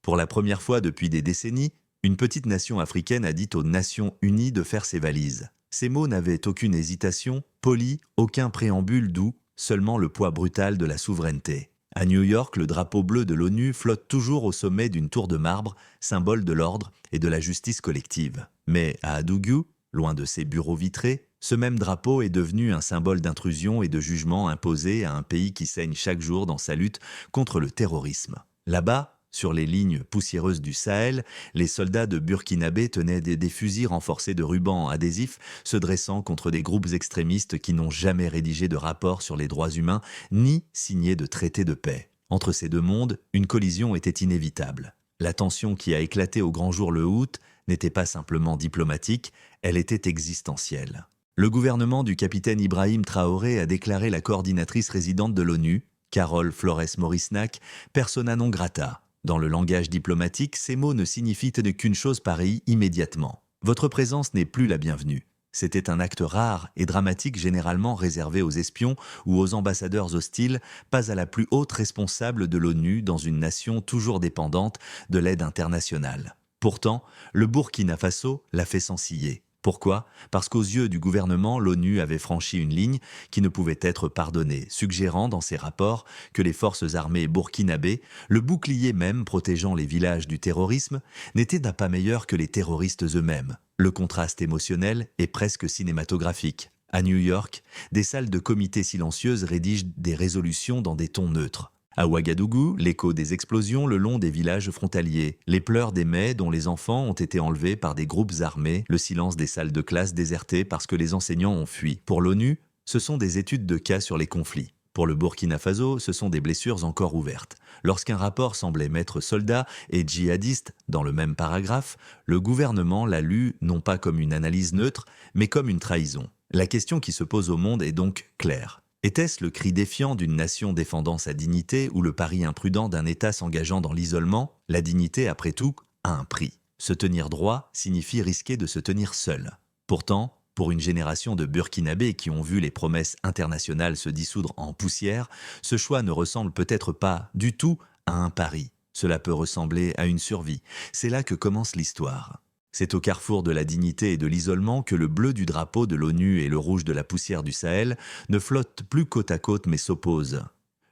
Pour la première fois depuis des décennies, une petite nation africaine a dit aux Nations Unies de faire ses valises. Ces mots n'avaient aucune hésitation, poli, aucun préambule doux, seulement le poids brutal de la souveraineté. À New York, le drapeau bleu de l'ONU flotte toujours au sommet d'une tour de marbre, symbole de l'ordre et de la justice collective. Mais à Adougou, loin de ses bureaux vitrés, ce même drapeau est devenu un symbole d'intrusion et de jugement imposé à un pays qui saigne chaque jour dans sa lutte contre le terrorisme. Là-bas, sur les lignes poussiéreuses du Sahel, les soldats de Burkinabé tenaient des fusils renforcés de rubans adhésifs se dressant contre des groupes extrémistes qui n'ont jamais rédigé de rapport sur les droits humains ni signé de traité de paix. Entre ces deux mondes, une collision était inévitable. La tension qui a éclaté au grand jour le août n'était pas simplement diplomatique, elle était existentielle. Le gouvernement du capitaine Ibrahim Traoré a déclaré la coordinatrice résidente de l'ONU, Carol Flores Morisnac, persona non grata. Dans le langage diplomatique, ces mots ne signifient qu'une chose pareille immédiatement. Votre présence n'est plus la bienvenue. C'était un acte rare et dramatique généralement réservé aux espions ou aux ambassadeurs hostiles, pas à la plus haute responsable de l'ONU dans une nation toujours dépendante de l'aide internationale. Pourtant, le Burkina Faso l'a fait sans ciller. Pourquoi ? Parce qu'aux yeux du gouvernement, l'ONU avait franchi une ligne qui ne pouvait être pardonnée, suggérant dans ses rapports que les forces armées burkinabées, le bouclier même protégeant les villages du terrorisme, n'étaient pas meilleurs que les terroristes eux-mêmes. Le contraste émotionnel est presque cinématographique. À New York, des salles de comités silencieuses rédigent des résolutions dans des tons neutres. À Ouagadougou, l'écho des explosions le long des villages frontaliers, les pleurs des mets dont les enfants ont été enlevés par des groupes armés, le silence des salles de classe désertées parce que les enseignants ont fui. Pour l'ONU, ce sont des études de cas sur les conflits. Pour le Burkina Faso, ce sont des blessures encore ouvertes. Lorsqu'un rapport semblait mettre soldats et djihadistes dans le même paragraphe, le gouvernement l'a lu non pas comme une analyse neutre, mais comme une trahison. La question qui se pose au monde est donc claire. Était-ce le cri défiant d'une nation défendant sa dignité ou le pari imprudent d'un État s'engageant dans l'isolement ? La dignité, après tout, a un prix. Se tenir droit signifie risquer de se tenir seul. Pourtant, pour une génération de Burkinabés qui ont vu les promesses internationales se dissoudre en poussière, ce choix ne ressemble peut-être pas du tout à un pari. Cela peut ressembler à une survie. C'est là que commence l'histoire. C'est au carrefour de la dignité et de l'isolement que le bleu du drapeau de l'ONU et le rouge de la poussière du Sahel ne flottent plus côte à côte mais s'opposent.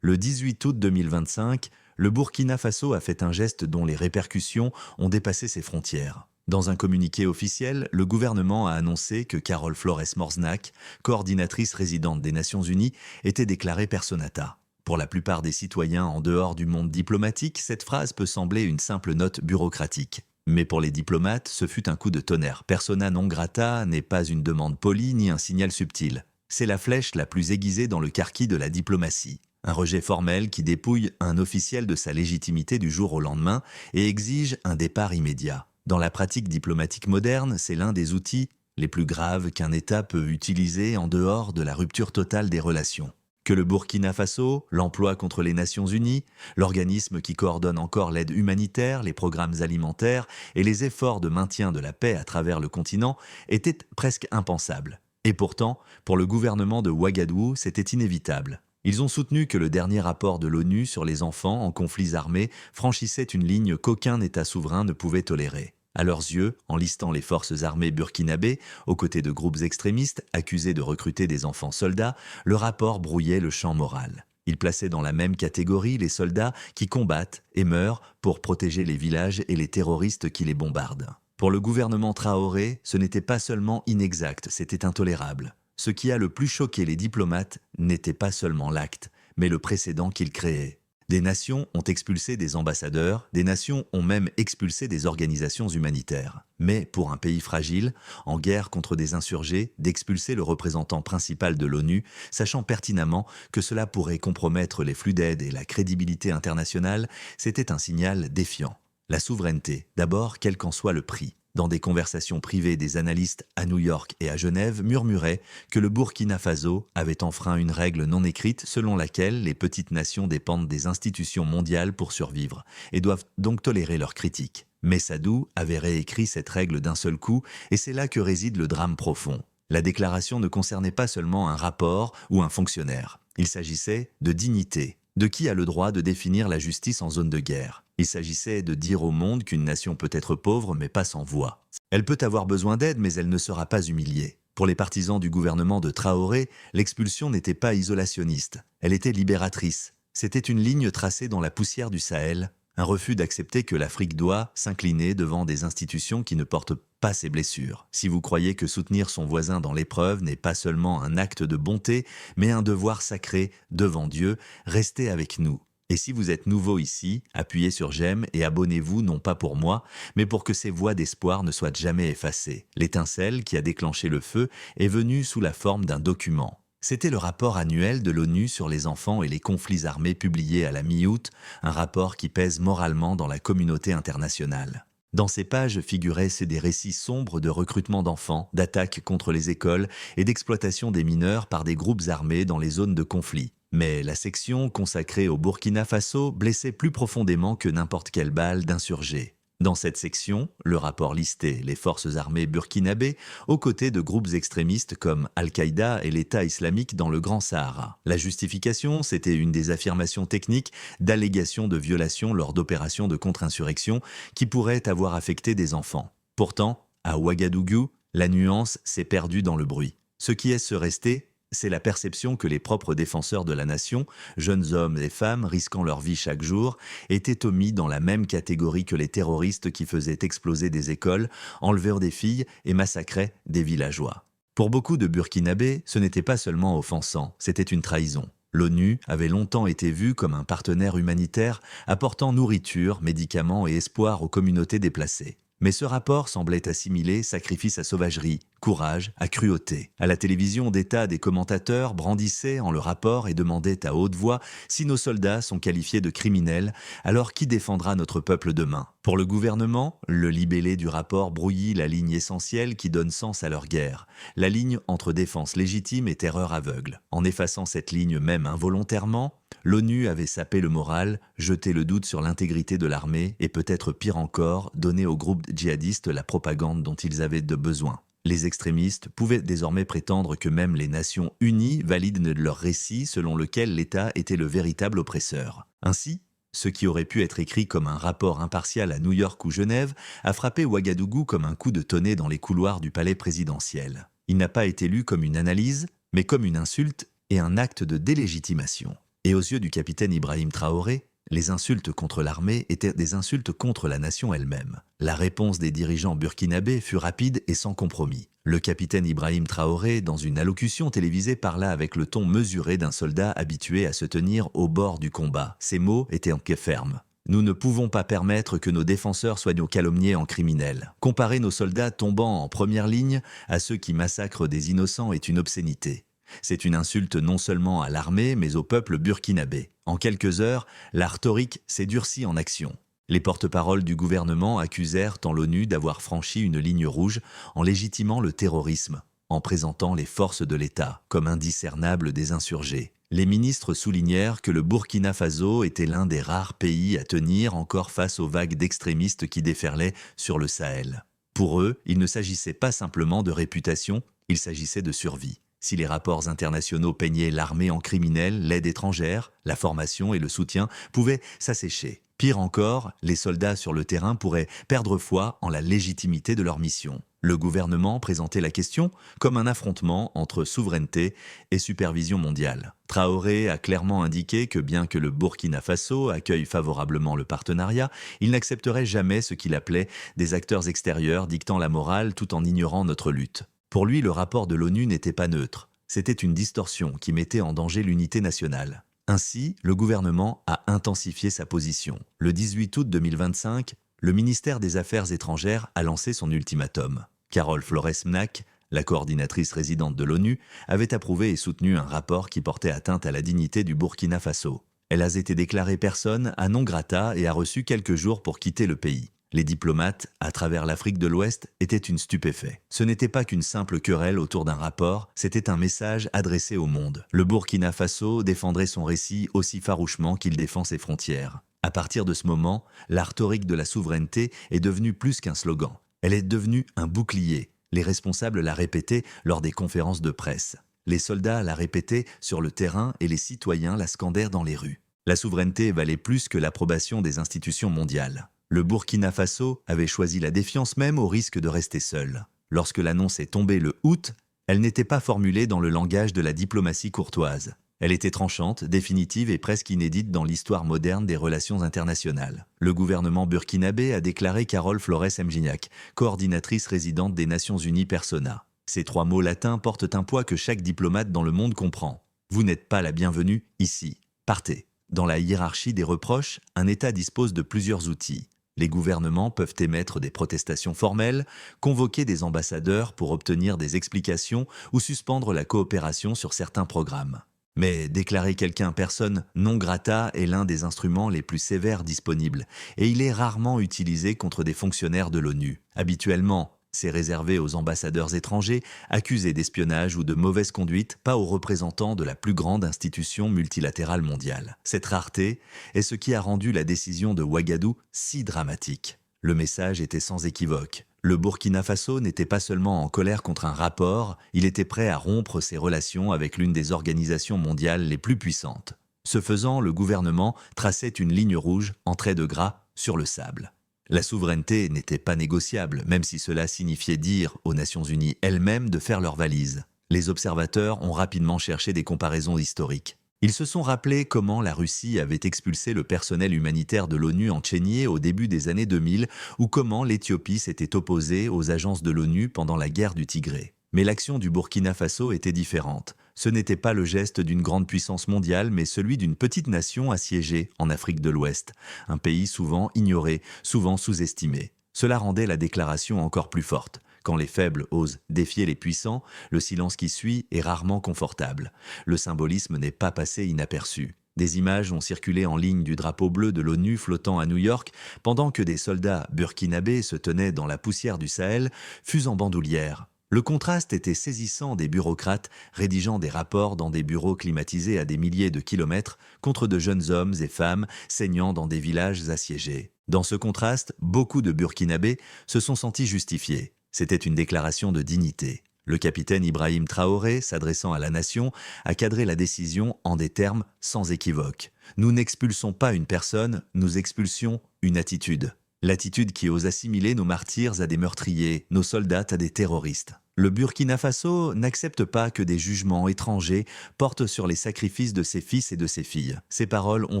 Le 18 août 2025, le Burkina Faso a fait un geste dont les répercussions ont dépassé ses frontières. Dans un communiqué officiel, le gouvernement a annoncé que Carol Flores Morsnac, coordinatrice résidente des Nations Unies, était déclarée personnata. Pour la plupart des citoyens en dehors du monde diplomatique, cette phrase peut sembler une simple note bureaucratique. Mais pour les diplomates, ce fut un coup de tonnerre. Persona non grata n'est pas une demande polie ni un signal subtil. C'est la flèche la plus aiguisée dans le carquis de la diplomatie. Un rejet formel qui dépouille un officiel de sa légitimité du jour au lendemain et exige un départ immédiat. Dans la pratique diplomatique moderne, c'est l'un des outils les plus graves qu'un État peut utiliser en dehors de la rupture totale des relations. Que le Burkina Faso, l'emploi contre les Nations Unies, l'organisme qui coordonne encore l'aide humanitaire, les programmes alimentaires et les efforts de maintien de la paix à travers le continent étaient presque impensables. Et pourtant, pour le gouvernement de Ouagadougou, c'était inévitable. Ils ont soutenu que le dernier rapport de l'ONU sur les enfants en conflits armés franchissait une ligne qu'aucun État souverain ne pouvait tolérer. À leurs yeux, en listant les forces armées burkinabées, aux côtés de groupes extrémistes accusés de recruter des enfants soldats, le rapport brouillait le champ moral. Il plaçait dans la même catégorie les soldats qui combattent et meurent pour protéger les villages et les terroristes qui les bombardent. Pour le gouvernement Traoré, ce n'était pas seulement inexact, c'était intolérable. Ce qui a le plus choqué les diplomates n'était pas seulement l'acte, mais le précédent qu'il créait. Des nations ont expulsé des ambassadeurs, des nations ont même expulsé des organisations humanitaires. Mais pour un pays fragile, en guerre contre des insurgés, d'expulser le représentant principal de l'ONU, sachant pertinemment que cela pourrait compromettre les flux d'aide et la crédibilité internationale, c'était un signal défiant. La souveraineté, d'abord, quel qu'en soit le prix. Dans des conversations privées, des analystes à New York et à Genève murmuraient que le Burkina Faso avait enfreint une règle non écrite selon laquelle les petites nations dépendent des institutions mondiales pour survivre et doivent donc tolérer leurs critiques. Mais Sadou avait réécrit cette règle d'un seul coup et c'est là que réside le drame profond. La déclaration ne concernait pas seulement un rapport ou un fonctionnaire. Il s'agissait de dignité. De qui a le droit de définir la justice en zone de guerre? Il s'agissait de dire au monde qu'une nation peut être pauvre mais pas sans voix. Elle peut avoir besoin d'aide mais elle ne sera pas humiliée. Pour les partisans du gouvernement de Traoré, l'expulsion n'était pas isolationniste, elle était libératrice. C'était une ligne tracée dans la poussière du Sahel, un refus d'accepter que l'Afrique doit s'incliner devant des institutions qui ne portent pas ses blessures. Si vous croyez que soutenir son voisin dans l'épreuve n'est pas seulement un acte de bonté, mais un devoir sacré devant Dieu, restez avec nous. Et si vous êtes nouveau ici, appuyez sur j'aime et abonnez-vous non pas pour moi, mais pour que ces voix d'espoir ne soient jamais effacées. L'étincelle qui a déclenché le feu est venue sous la forme d'un document. C'était le rapport annuel de l'ONU sur les enfants et les conflits armés publié à la mi-août, un rapport qui pèse moralement dans la communauté internationale. Dans ces pages figuraient des récits sombres de recrutement d'enfants, d'attaques contre les écoles et d'exploitation des mineurs par des groupes armés dans les zones de conflit. Mais la section consacrée au Burkina Faso blessait plus profondément que n'importe quelle balle d'insurgés. Dans cette section, le rapport listait les forces armées burkinabées aux côtés de groupes extrémistes comme Al-Qaïda et l'État islamique dans le Grand Sahara. La justification, c'était une des affirmations techniques d'allégations de violations lors d'opérations de contre-insurrection qui pourraient avoir affecté des enfants. Pourtant, à Ouagadougou, la nuance s'est perdue dans le bruit. Ce qui est resté, c'est la perception que les propres défenseurs de la nation, jeunes hommes et femmes risquant leur vie chaque jour, étaient omis dans la même catégorie que les terroristes qui faisaient exploser des écoles, enlevaient des filles et massacraient des villageois. Pour beaucoup de Burkinabés, ce n'était pas seulement offensant, c'était une trahison. L'ONU avait longtemps été vue comme un partenaire humanitaire apportant nourriture, médicaments et espoir aux communautés déplacées. Mais ce rapport semblait assimiler sacrifice à sauvagerie, courage à cruauté. À la télévision, des tas des commentateurs brandissaient en le rapport et demandaient à haute voix si nos soldats sont qualifiés de criminels, alors qui défendra notre peuple demain? Pour le gouvernement, le libellé du rapport brouillit la ligne essentielle qui donne sens à leur guerre, la ligne entre défense légitime et terreur aveugle. En effaçant cette ligne même involontairement, l'ONU avait sapé le moral, jeté le doute sur l'intégrité de l'armée et peut-être pire encore, donné aux groupes djihadistes la propagande dont ils avaient de besoin. Les extrémistes pouvaient désormais prétendre que même les Nations Unies valident leur récit selon lequel l'État était le véritable oppresseur. Ainsi, ce qui aurait pu être écrit comme un rapport impartial à New York ou Genève a frappé Ouagadougou comme un coup de tonnet dans les couloirs du palais présidentiel. Il n'a pas été lu comme une analyse, mais comme une insulte et un acte de délégitimation. Et aux yeux du capitaine Ibrahim Traoré, les insultes contre l'armée étaient des insultes contre la nation elle-même. La réponse des dirigeants burkinabés fut rapide et sans compromis. Le capitaine Ibrahim Traoré, dans une allocution télévisée, parla avec le ton mesuré d'un soldat habitué à se tenir au bord du combat. Ses mots étaient en ferme. Nous ne pouvons pas permettre que nos défenseurs soient nos calomniés en criminels. Comparer nos soldats tombant en première ligne à ceux qui massacrent des innocents est une obscénité. C'est une insulte non seulement à l'armée, mais au peuple burkinabé. En quelques heures, la rhétorique s'est durcie en action. Les porte-paroles du gouvernement accusèrent l'ONU d'avoir franchi une ligne rouge en légitimant le terrorisme, en présentant les forces de l'État comme indiscernables des insurgés. Les ministres soulignèrent que le Burkina Faso était l'un des rares pays à tenir encore face aux vagues d'extrémistes qui déferlaient sur le Sahel. Pour eux, il ne s'agissait pas simplement de réputation, il s'agissait de survie. Si les rapports internationaux peignaient l'armée en criminels, l'aide étrangère, la formation et le soutien pouvaient s'assécher. Pire encore, les soldats sur le terrain pourraient perdre foi en la légitimité de leur mission. Le gouvernement présentait la question comme un affrontement entre souveraineté et supervision mondiale. Traoré a clairement indiqué que bien que le Burkina Faso accueille favorablement le partenariat, il n'accepterait jamais ce qu'il appelait des acteurs extérieurs dictant la morale tout en ignorant notre lutte. Pour lui, le rapport de l'ONU n'était pas neutre. C'était une distorsion qui mettait en danger l'unité nationale. Ainsi, le gouvernement a intensifié sa position. Le 18 août 2025, le ministère des Affaires étrangères a lancé son ultimatum. Carole Flores-Mnac, la coordinatrice résidente de l'ONU, avait approuvé et soutenu un rapport qui portait atteinte à la dignité du Burkina Faso. Elle a été déclarée personne à non grata et a reçu quelques jours pour quitter le pays. Les diplomates, à travers l'Afrique de l'Ouest, étaient une stupéfait. Ce n'était pas qu'une simple querelle autour d'un rapport, c'était un message adressé au monde. Le Burkina Faso défendrait son récit aussi farouchement qu'il défend ses frontières. À partir de ce moment, la rhétorique de la souveraineté est devenue plus qu'un slogan. Elle est devenue un bouclier. Les responsables la répétaient lors des conférences de presse. Les soldats la répétaient sur le terrain et les citoyens la scandèrent dans les rues. La souveraineté valait plus que l'approbation des institutions mondiales. Le Burkina Faso avait choisi la défiance même au risque de rester seul. Lorsque l'annonce est tombée le août, elle n'était pas formulée dans le langage de la diplomatie courtoise. Elle était tranchante, définitive et presque inédite dans l'histoire moderne des relations internationales. Le gouvernement burkinabé a déclaré Carole Flores Mgignac, coordinatrice résidente des Nations Unies Persona. Ces 3 mots latins portent un poids que chaque diplomate dans le monde comprend. Vous n'êtes pas la bienvenue ici. Partez. Dans la hiérarchie des reproches, un État dispose de plusieurs outils. Les gouvernements peuvent émettre des protestations formelles, convoquer des ambassadeurs pour obtenir des explications ou suspendre la coopération sur certains programmes. Mais déclarer quelqu'un personne non grata est l'un des instruments les plus sévères disponibles, et il est rarement utilisé contre des fonctionnaires de l'ONU. Habituellement, c'est réservé aux ambassadeurs étrangers accusés d'espionnage ou de mauvaise conduite, pas aux représentants de la plus grande institution multilatérale mondiale. Cette rareté est ce qui a rendu la décision de Ouagadougou si dramatique. Le message était sans équivoque. Le Burkina Faso n'était pas seulement en colère contre un rapport, il était prêt à rompre ses relations avec l'une des organisations mondiales les plus puissantes. Ce faisant, le gouvernement traçait une ligne rouge en traits de gras sur le sable. La souveraineté n'était pas négociable, même si cela signifiait dire aux Nations Unies elles-mêmes de faire leurs valises. Les observateurs ont rapidement cherché des comparaisons historiques. Ils se sont rappelés comment la Russie avait expulsé le personnel humanitaire de l'ONU en Tchétchénie au début des années 2000 ou comment l'Éthiopie s'était opposée aux agences de l'ONU pendant la guerre du Tigré. Mais l'action du Burkina Faso était différente. Ce n'était pas le geste d'une grande puissance mondiale, mais celui d'une petite nation assiégée en Afrique de l'Ouest, un pays souvent ignoré, souvent sous-estimé. Cela rendait la déclaration encore plus forte. Quand les faibles osent défier les puissants, le silence qui suit est rarement confortable. Le symbolisme n'est pas passé inaperçu. Des images ont circulé en ligne du drapeau bleu de l'ONU flottant à New York, pendant que des soldats burkinabés se tenaient dans la poussière du Sahel, fusent en bandoulière. Le contraste était saisissant des bureaucrates rédigeant des rapports dans des bureaux climatisés à des milliers de kilomètres contre de jeunes hommes et femmes saignant dans des villages assiégés. Dans ce contraste, beaucoup de Burkinabés se sont sentis justifiés. C'était une déclaration de dignité. Le capitaine Ibrahim Traoré, s'adressant à la nation, a cadré la décision en des termes sans équivoque. Nous n'expulsons pas une personne, nous expulsions une attitude. L'attitude qui ose assimiler nos martyrs à des meurtriers, nos soldats à des terroristes. Le Burkina Faso n'accepte pas que des jugements étrangers portent sur les sacrifices de ses fils et de ses filles. Ces paroles ont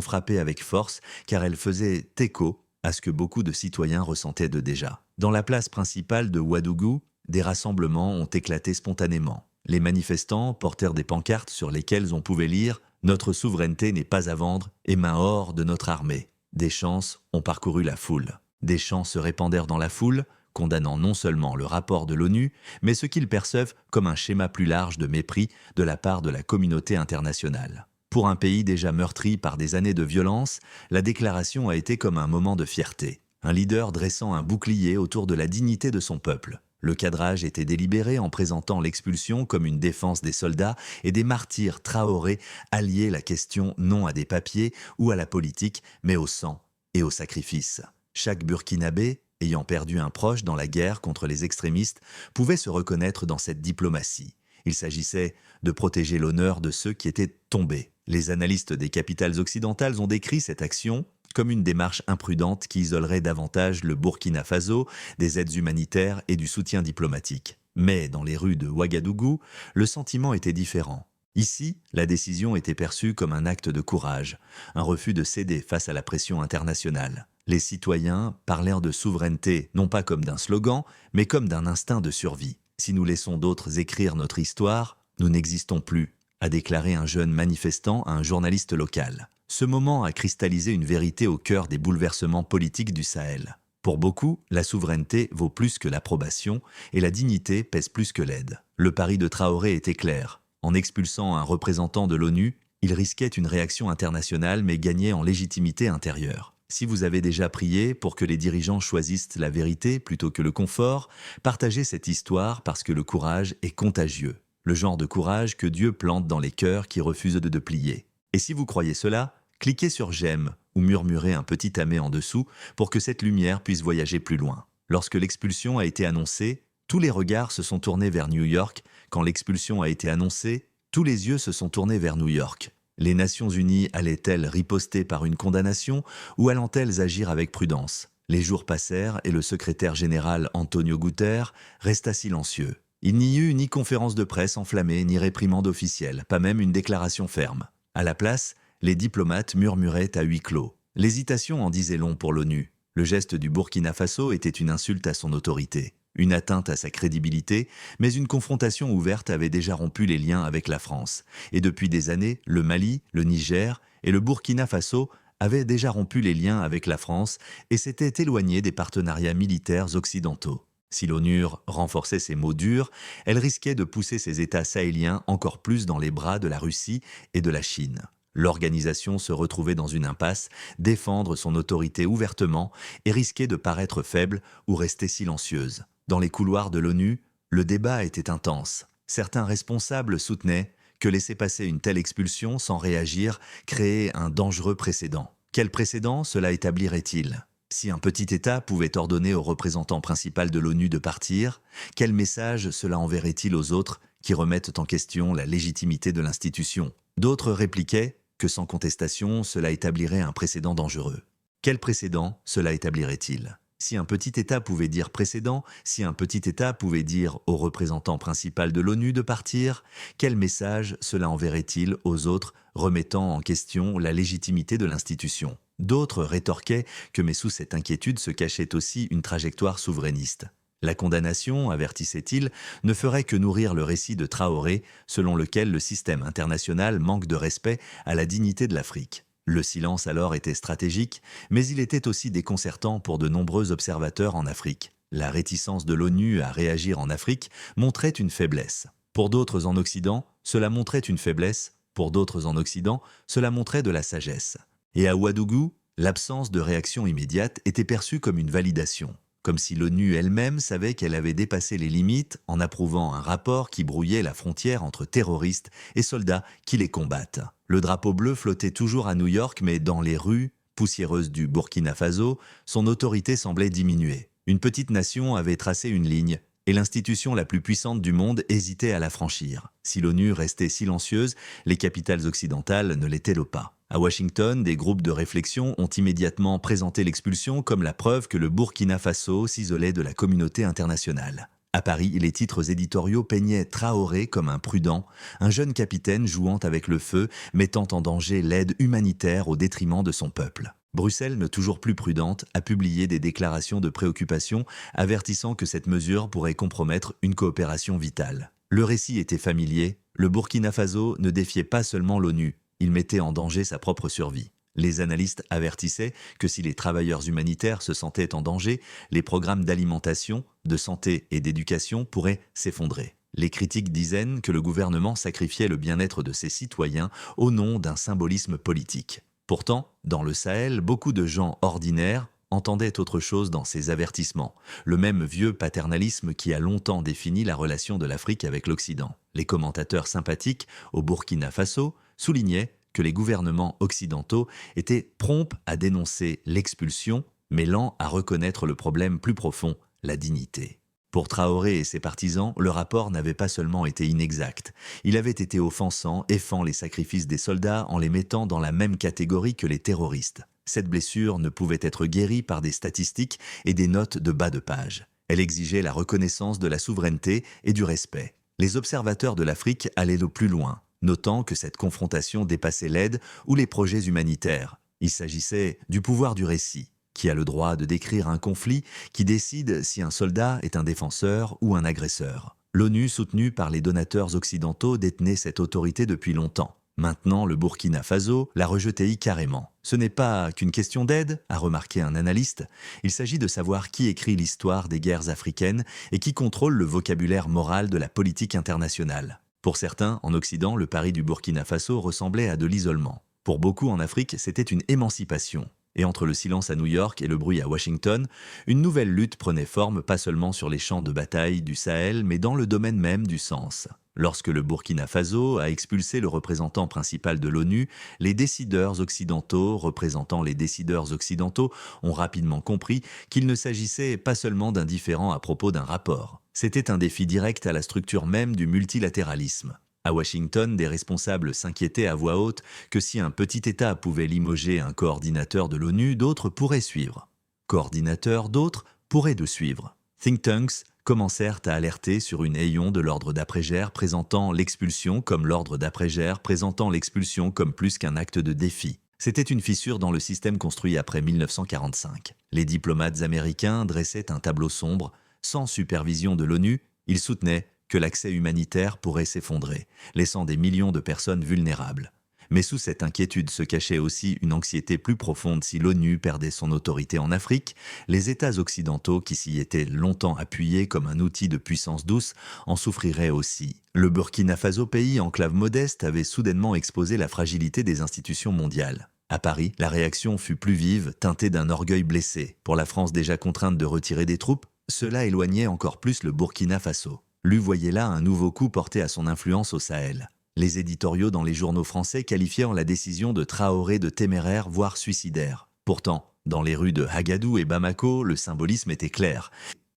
frappé avec force car elles faisaient écho à ce que beaucoup de citoyens ressentaient de déjà. Dans la place principale de Ouagadougou, des rassemblements ont éclaté spontanément. Les manifestants portèrent des pancartes sur lesquelles on pouvait lire « Notre souveraineté n'est pas à vendre et main hors de notre armée ». Des chants ont parcouru la foule. Des chants se répandèrent dans la foule, condamnant non seulement le rapport de l'ONU, mais ce qu'ils perçoivent comme un schéma plus large de mépris de la part de la communauté internationale. Pour un pays déjà meurtri par des années de violence, la déclaration a été comme un moment de fierté. Un leader dressant un bouclier autour de la dignité de son peuple. Le cadrage était délibéré en présentant l'expulsion comme une défense des soldats et des martyrs Traoré alliaient la question non à des papiers ou à la politique, mais au sang et au sacrifice. Chaque Burkinabé, ayant perdu un proche dans la guerre contre les extrémistes, pouvait se reconnaître dans cette diplomatie. Il s'agissait de protéger l'honneur de ceux qui étaient tombés. Les analystes des capitales occidentales ont décrit cette action comme une démarche imprudente qui isolerait davantage le Burkina Faso des aides humanitaires et du soutien diplomatique. Mais dans les rues de Ouagadougou, le sentiment était différent. Ici, la décision était perçue comme un acte de courage, un refus de céder face à la pression internationale. Les citoyens parlèrent de souveraineté non pas comme d'un slogan, mais comme d'un instinct de survie. Si nous laissons d'autres écrire notre histoire, nous n'existons plus, a déclaré un jeune manifestant à un journaliste local. Ce moment a cristallisé une vérité au cœur des bouleversements politiques du Sahel. Pour beaucoup, la souveraineté vaut plus que l'approbation et la dignité pèse plus que l'aide. Le pari de Traoré était clair. En expulsant un représentant de l'ONU, il risquait une réaction internationale mais gagnait en légitimité intérieure. Si vous avez déjà prié pour que les dirigeants choisissent la vérité plutôt que le confort, partagez cette histoire parce que le courage est contagieux. Le genre de courage que Dieu plante dans les cœurs qui refusent de plier. Et si vous croyez cela, cliquez sur « J'aime » ou murmurez un petit amen en dessous pour que cette lumière puisse voyager plus loin. Lorsque l'expulsion a été annoncée, tous les regards se sont tournés vers New York. Quand l'expulsion a été annoncée, tous les yeux se sont tournés vers New York. Les Nations Unies allaient-elles riposter par une condamnation ou allant-elles agir avec prudence? Les jours passèrent et le secrétaire général Antonio Guterres resta silencieux. Il n'y eut ni conférence de presse enflammée, ni réprimande officielle, pas même une déclaration ferme. À la place, les diplomates murmuraient à huis clos. L'hésitation en disait long pour l'ONU. Le geste du Burkina Faso était une insulte à son autorité, une atteinte à sa crédibilité, mais une confrontation ouverte avait déjà rompu les liens avec la France. Et depuis des années, le Mali, le Niger et le Burkina Faso avaient déjà rompu les liens avec la France et s'étaient éloignés des partenariats militaires occidentaux. Si l'ONU renforçait ses mots durs, elle risquait de pousser ces États sahéliens encore plus dans les bras de la Russie et de la Chine. L'organisation se retrouvait dans une impasse, défendre son autorité ouvertement et risquer de paraître faible ou rester silencieuse. Dans les couloirs de l'ONU, le débat était intense. Certains responsables soutenaient que laisser passer une telle expulsion sans réagir créait un dangereux précédent. Quel précédent cela établirait-il ? Si un petit État pouvait ordonner au représentant principal de l'ONU de partir, quel message cela enverrait-il aux autres qui remettent en question la légitimité de l'institution? D'autres répliquaient que sans contestation, cela établirait un précédent dangereux. Quel précédent cela établirait-il? Si un petit État pouvait dire précédent, si un petit État pouvait dire au représentant principal de l'ONU de partir, quel message cela enverrait-il aux autres remettant en question la légitimité de l'institution? D'autres rétorquaient que mais sous cette inquiétude se cachait aussi une trajectoire souverainiste. La condamnation, avertissait-il, ne ferait que nourrir le récit de Traoré, selon lequel le système international manque de respect à la dignité de l'Afrique. Le silence alors était stratégique, mais il était aussi déconcertant pour de nombreux observateurs en Afrique. La réticence de l'ONU à réagir en Afrique montrait une faiblesse. Pour d'autres en Occident, cela montrait une faiblesse, pour d'autres en Occident, cela montrait de la sagesse. Et à Ouagadougou, l'absence de réaction immédiate était perçue comme une validation, comme si l'ONU elle-même savait qu'elle avait dépassé les limites en approuvant un rapport qui brouillait la frontière entre terroristes et soldats qui les combattent. Le drapeau bleu flottait toujours à New York, mais dans les rues poussiéreuses du Burkina Faso, son autorité semblait diminuer. Une petite nation avait tracé une ligne, et l'institution la plus puissante du monde hésitait à la franchir. Si l'ONU restait silencieuse, les capitales occidentales ne l'étaient pas. À Washington, des groupes de réflexion ont immédiatement présenté l'expulsion comme la preuve que le Burkina Faso s'isolait de la communauté internationale. À Paris, les titres éditoriaux peignaient Traoré comme un prudent, un jeune capitaine jouant avec le feu, mettant en danger l'aide humanitaire au détriment de son peuple. Bruxelles, ne toujours plus prudente, a publié des déclarations de préoccupation avertissant que cette mesure pourrait compromettre une coopération vitale. Le récit était familier, le Burkina Faso ne défiait pas seulement l'ONU, il mettait en danger sa propre survie. Les analystes avertissaient que si les travailleurs humanitaires se sentaient en danger, les programmes d'alimentation, de santé et d'éducation pourraient s'effondrer. Les critiques disaient que le gouvernement sacrifiait le bien-être de ses citoyens au nom d'un symbolisme politique. Pourtant, dans le Sahel, beaucoup de gens ordinaires entendaient autre chose dans ces avertissements, le même vieux paternalisme qui a longtemps défini la relation de l'Afrique avec l'Occident. Les commentateurs sympathiques au Burkina Faso soulignaient que les gouvernements occidentaux étaient prompts à dénoncer l'expulsion, mais lents à reconnaître le problème plus profond, la dignité. Pour Traoré et ses partisans, le rapport n'avait pas seulement été inexact, il avait été offensant, effant les sacrifices des soldats en les mettant dans la même catégorie que les terroristes. Cette blessure ne pouvait être guérie par des statistiques et des notes de bas de page. Elle exigeait la reconnaissance de la souveraineté et du respect. Les observateurs de l'Afrique allaient le plus loin, notant que cette confrontation dépassait l'aide ou les projets humanitaires. Il s'agissait du pouvoir du récit. Qui a le droit de décrire un conflit, qui décide si un soldat est un défenseur ou un agresseur. L'ONU, soutenue par les donateurs occidentaux, détenait cette autorité depuis longtemps. Maintenant, le Burkina Faso la rejetait carrément. Ce n'est pas qu'une question d'aide, a remarqué un analyste. Il s'agit de savoir qui écrit l'histoire des guerres africaines et qui contrôle le vocabulaire moral de la politique internationale. Pour certains, en Occident, le pari du Burkina Faso ressemblait à de l'isolement. Pour beaucoup en Afrique, c'était une émancipation. Et entre le silence à New York et le bruit à Washington, une nouvelle lutte prenait forme pas seulement sur les champs de bataille du Sahel, mais dans le domaine même du sens. Lorsque le Burkina Faso a expulsé le représentant principal de l'ONU, les décideurs occidentaux, représentant les décideurs occidentaux, ont rapidement compris qu'il ne s'agissait pas seulement d'un différend à propos d'un rapport. C'était un défi direct à la structure même du multilatéralisme. À Washington, des responsables s'inquiétaient à voix haute que si un petit État pouvait limoger un coordinateur de l'ONU, d'autres pourraient suivre. Coordinateurs, d'autres pourraient de suivre. Think tanks commencèrent à alerter sur une hayon de l'ordre d'après-guerre présentant l'expulsion comme l'ordre d'après-guerre présentant l'expulsion comme plus qu'un acte de défi. C'était une fissure dans le système construit après 1945. Les diplomates américains dressaient un tableau sombre. Sans supervision de l'ONU, ils soutenaient que l'accès humanitaire pourrait s'effondrer, laissant des millions de personnes vulnérables. Mais sous cette inquiétude se cachait aussi une anxiété plus profonde si l'ONU perdait son autorité en Afrique. Les États occidentaux, qui s'y étaient longtemps appuyés comme un outil de puissance douce, en souffriraient aussi. Le Burkina Faso, pays enclave modeste, avait soudainement exposé la fragilité des institutions mondiales. À Paris, la réaction fut plus vive, teintée d'un orgueil blessé. Pour la France déjà contrainte de retirer des troupes, cela éloignait encore plus le Burkina Faso. Lui voyait là un nouveau coup porté à son influence au Sahel. Les éditoriaux dans les journaux français qualifièrent la décision de Traoré de téméraire, voire suicidaire. Pourtant, dans les rues de Hagadou et Bamako, le symbolisme était clair.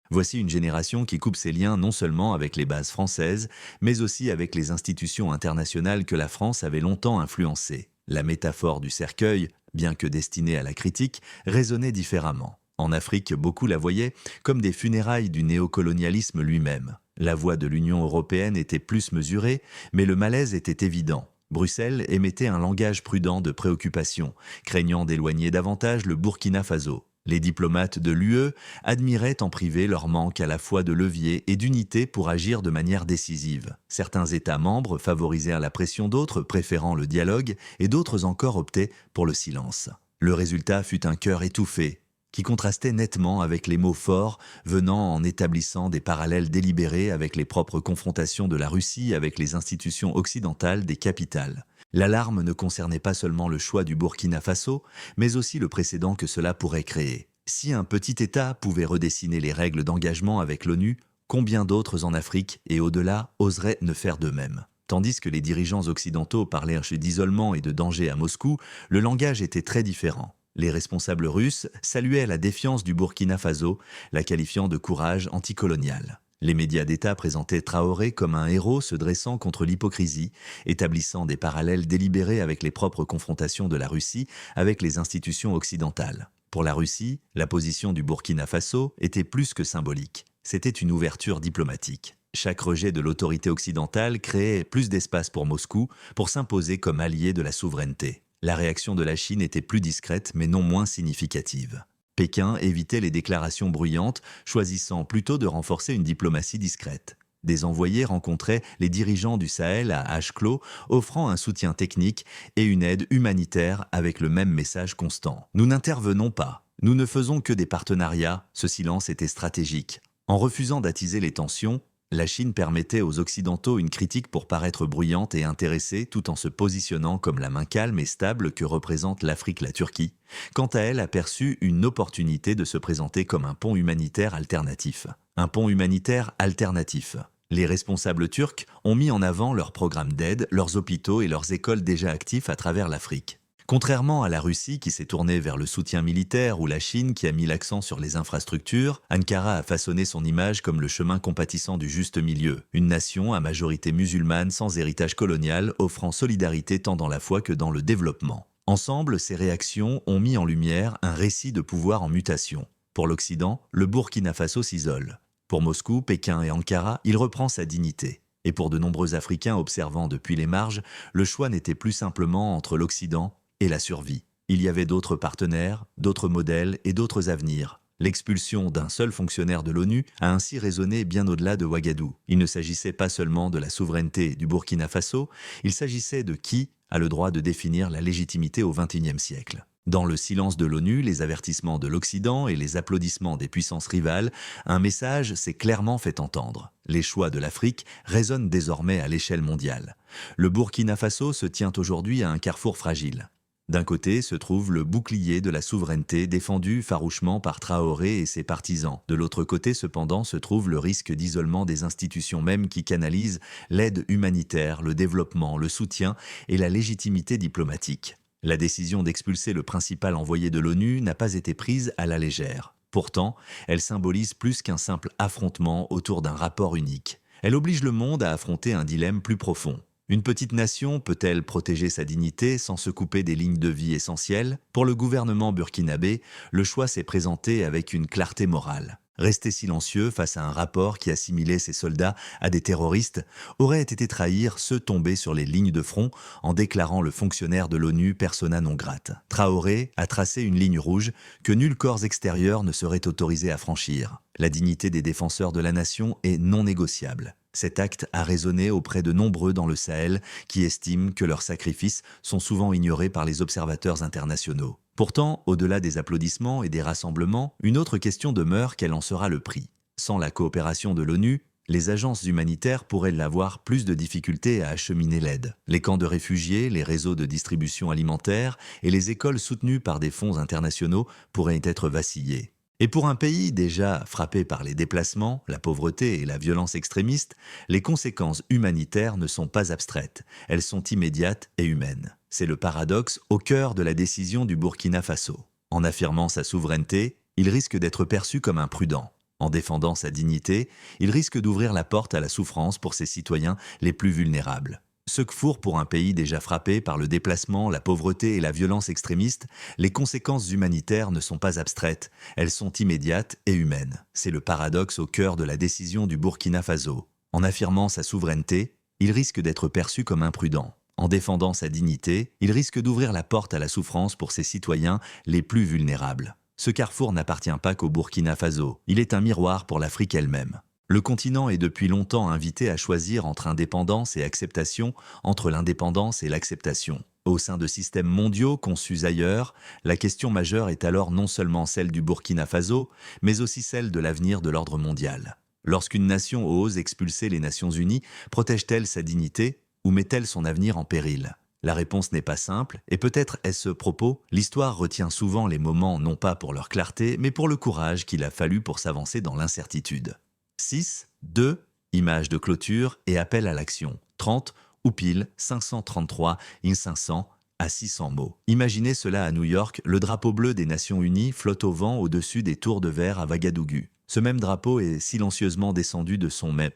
Voici une génération qui coupe ses liens non seulement avec les bases françaises, mais aussi avec les institutions internationales que la France avait longtemps influencées. La métaphore du cercueil, bien que destinée à la critique, résonnait différemment. En Afrique, beaucoup la voyaient comme des funérailles du néocolonialisme lui-même. La voix de l'Union européenne était plus mesurée, mais le malaise était évident. Bruxelles émettait un langage prudent de préoccupation, craignant d'éloigner davantage le Burkina Faso. Les diplomates de l'UE admiraient en privé leur manque à la fois de levier et d'unité pour agir de manière décisive. Certains États membres favorisèrent la pression d'autres, préférant le dialogue, et d'autres encore optaient pour le silence. Le résultat fut un cœur étouffé, qui contrastait nettement avec les mots forts venant en établissant des parallèles délibérés avec les propres confrontations de la Russie avec les institutions occidentales des capitales. L'alarme ne concernait pas seulement le choix du Burkina Faso, mais aussi le précédent que cela pourrait créer. Si un petit État pouvait redessiner les règles d'engagement avec l'ONU, combien d'autres en Afrique et au-delà oseraient ne faire de même ? Tandis que les dirigeants occidentaux parlaient d'isolement et de danger à Moscou, le langage était très différent. Les responsables russes saluaient la défiance du Burkina Faso, la qualifiant de courage anticolonial. Les médias d'État présentaient Traoré comme un héros se dressant contre l'hypocrisie, établissant des parallèles délibérés avec les propres confrontations de la Russie avec les institutions occidentales. Pour la Russie, la position du Burkina Faso était plus que symbolique. C'était une ouverture diplomatique. Chaque rejet de l'autorité occidentale créait plus d'espace pour Moscou pour s'imposer comme allié de la souveraineté. La réaction de la Chine était plus discrète mais non moins significative. Pékin évitait les déclarations bruyantes, choisissant plutôt de renforcer une diplomatie discrète. Des envoyés rencontraient les dirigeants du Sahel à Huis clos, offrant un soutien technique et une aide humanitaire avec le même message constant. Nous n'intervenons pas, nous ne faisons que des partenariats, ce silence était stratégique. En refusant d'attiser les tensions, la Chine permettait aux Occidentaux une critique pour paraître bruyante et intéressée tout en se positionnant comme la main calme et stable que représente l'Afrique la Turquie. Quant à elle, aperçut une opportunité de se présenter comme un pont humanitaire alternatif. Un pont humanitaire alternatif. Les responsables turcs ont mis en avant leurs programmes d'aide, leurs hôpitaux et leurs écoles déjà actifs à travers l'Afrique. Contrairement à la Russie qui s'est tournée vers le soutien militaire ou la Chine qui a mis l'accent sur les infrastructures, Ankara a façonné son image comme le chemin compatissant du juste milieu, une nation à majorité musulmane sans héritage colonial offrant solidarité tant dans la foi que dans le développement. Ensemble, ces réactions ont mis en lumière un récit de pouvoir en mutation. Pour l'Occident, le Burkina Faso s'isole. Pour Moscou, Pékin et Ankara, il reprend sa dignité. Et pour de nombreux Africains observant depuis les marges, le choix n'était plus simplement entre l'Occident et la survie. Il y avait d'autres partenaires, d'autres modèles et d'autres avenirs. L'expulsion d'un seul fonctionnaire de l'ONU a ainsi résonné bien au-delà de Ouagadougou. Il ne s'agissait pas seulement de la souveraineté du Burkina Faso, il s'agissait de qui a le droit de définir la légitimité au XXIe siècle. Dans le silence de l'ONU, les avertissements de l'Occident et les applaudissements des puissances rivales, un message s'est clairement fait entendre. Les choix de l'Afrique résonnent désormais à l'échelle mondiale. Le Burkina Faso se tient aujourd'hui à un carrefour fragile. D'un côté se trouve le bouclier de la souveraineté défendu farouchement par Traoré et ses partisans. De l'autre côté, cependant, se trouve le risque d'isolement des institutions mêmes qui canalisent l'aide humanitaire, le développement, le soutien et la légitimité diplomatique. La décision d'expulser le principal envoyé de l'ONU n'a pas été prise à la légère. Pourtant, elle symbolise plus qu'un simple affrontement autour d'un rapport unique. Elle oblige le monde à affronter un dilemme plus profond. Une petite nation peut-elle protéger sa dignité sans se couper des lignes de vie essentielles? Pour le gouvernement burkinabé, le choix s'est présenté avec une clarté morale. Rester silencieux face à un rapport qui assimilait ses soldats à des terroristes aurait été trahir ceux tombés sur les lignes de front en déclarant le fonctionnaire de l'ONU persona non grate. Traoré a tracé une ligne rouge que nul corps extérieur ne serait autorisé à franchir. La dignité des défenseurs de la nation est non négociable. Cet acte a résonné auprès de nombreux dans le Sahel qui estiment que leurs sacrifices sont souvent ignorés par les observateurs internationaux. Pourtant, au-delà des applaudissements et des rassemblements, une autre question demeure: quel en sera le prix? Sans la coopération de l'ONU, les agences humanitaires pourraient avoir plus de difficultés à acheminer l'aide. Les camps de réfugiés, les réseaux de distribution alimentaire et les écoles soutenues par des fonds internationaux pourraient être vacillés. Et pour un pays déjà frappé par les déplacements, la pauvreté et la violence extrémiste, les conséquences humanitaires ne sont pas abstraites, elles sont immédiates et humaines. C'est le paradoxe au cœur de la décision du Burkina Faso. En affirmant sa souveraineté, il risque d'être perçu comme imprudent. En défendant sa dignité, il risque d'ouvrir la porte à la souffrance pour ses citoyens les plus vulnérables. Ce que fourre pour un pays déjà frappé par le déplacement, la pauvreté et la violence extrémiste, les conséquences humanitaires ne sont pas abstraites, elles sont immédiates et humaines. C'est le paradoxe au cœur de la décision du Burkina Faso. En affirmant sa souveraineté, il risque d'être perçu comme imprudent. En défendant sa dignité, il risque d'ouvrir la porte à la souffrance pour ses citoyens les plus vulnérables. Ce carrefour n'appartient pas qu'au Burkina Faso, il est un miroir pour l'Afrique elle-même. Le continent est depuis longtemps invité à choisir entre indépendance et acceptation, entre l'indépendance et l'acceptation. Au sein de systèmes mondiaux conçus ailleurs, la question majeure est alors non seulement celle du Burkina Faso, mais aussi celle de l'avenir de l'ordre mondial. Lorsqu'une nation ose expulser les Nations Unies, protège-t-elle sa dignité ou met-elle son avenir en péril? La réponse n'est pas simple, et peut-être est ce propos, l'histoire retient souvent les moments non pas pour leur clarté, mais pour le courage qu'il a fallu pour s'avancer dans l'incertitude. 6, 2, image de clôture et appel à l'action. 30 ou pile 533, in 500 à 600 mots. Imaginez cela à New York, le drapeau bleu des Nations Unies flotte au vent au-dessus des tours de verre à Ouagadougou. Ce même drapeau est silencieusement descendu de son mets.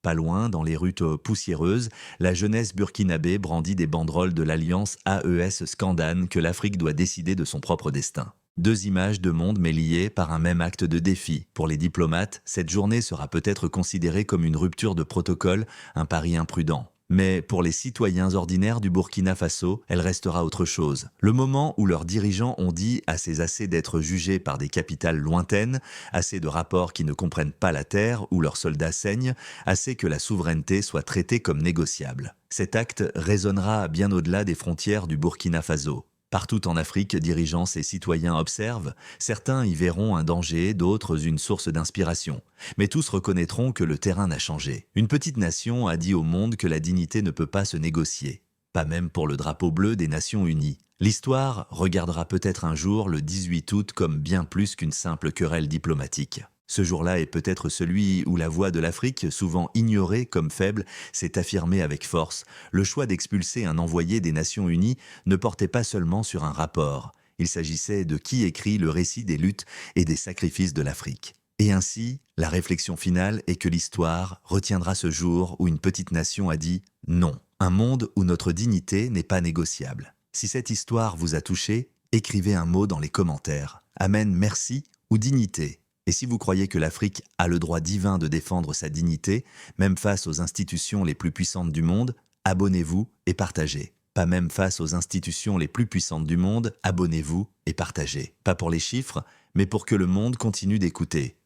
Pas loin, dans les rues poussiéreuses, la jeunesse burkinabé brandit des banderoles de l'alliance AES Scandane que l'Afrique doit décider de son propre destin. Deux images de mondes mais liées par un même acte de défi. Pour les diplomates, cette journée sera peut-être considérée comme une rupture de protocole, un pari imprudent. Mais pour les citoyens ordinaires du Burkina Faso, elle restera autre chose. Le moment où leurs dirigeants ont dit assez d'être jugés par des capitales lointaines, assez de rapports qui ne comprennent pas la terre où leurs soldats saignent, assez que la souveraineté soit traitée comme négociable. Cet acte résonnera bien au-delà des frontières du Burkina Faso. Partout en Afrique, dirigeants et citoyens observent, certains y verront un danger, d'autres une source d'inspiration. Mais tous reconnaîtront que le terrain n'a changé. Une petite nation a dit au monde que la dignité ne peut pas se négocier. Pas même pour le drapeau bleu des Nations Unies. L'histoire regardera peut-être un jour le 18 août comme bien plus qu'une simple querelle diplomatique. Ce jour-là est peut-être celui où la voix de l'Afrique, souvent ignorée comme faible, s'est affirmée avec force. Le choix d'expulser un envoyé des Nations Unies ne portait pas seulement sur un rapport. Il s'agissait de qui écrit le récit des luttes et des sacrifices de l'Afrique. Et ainsi, la réflexion finale est que l'histoire retiendra ce jour où une petite nation a dit « non ». Un monde où notre dignité n'est pas négociable. Si cette histoire vous a touché, écrivez un mot dans les commentaires. Amen, merci ou dignité. Et si vous croyez que l'Afrique a le droit divin de défendre sa dignité, même face aux institutions les plus puissantes du monde, abonnez-vous et partagez. Pas même face aux institutions les plus puissantes du monde, abonnez-vous et partagez. Pas pour les chiffres, mais pour que le monde continue d'écouter.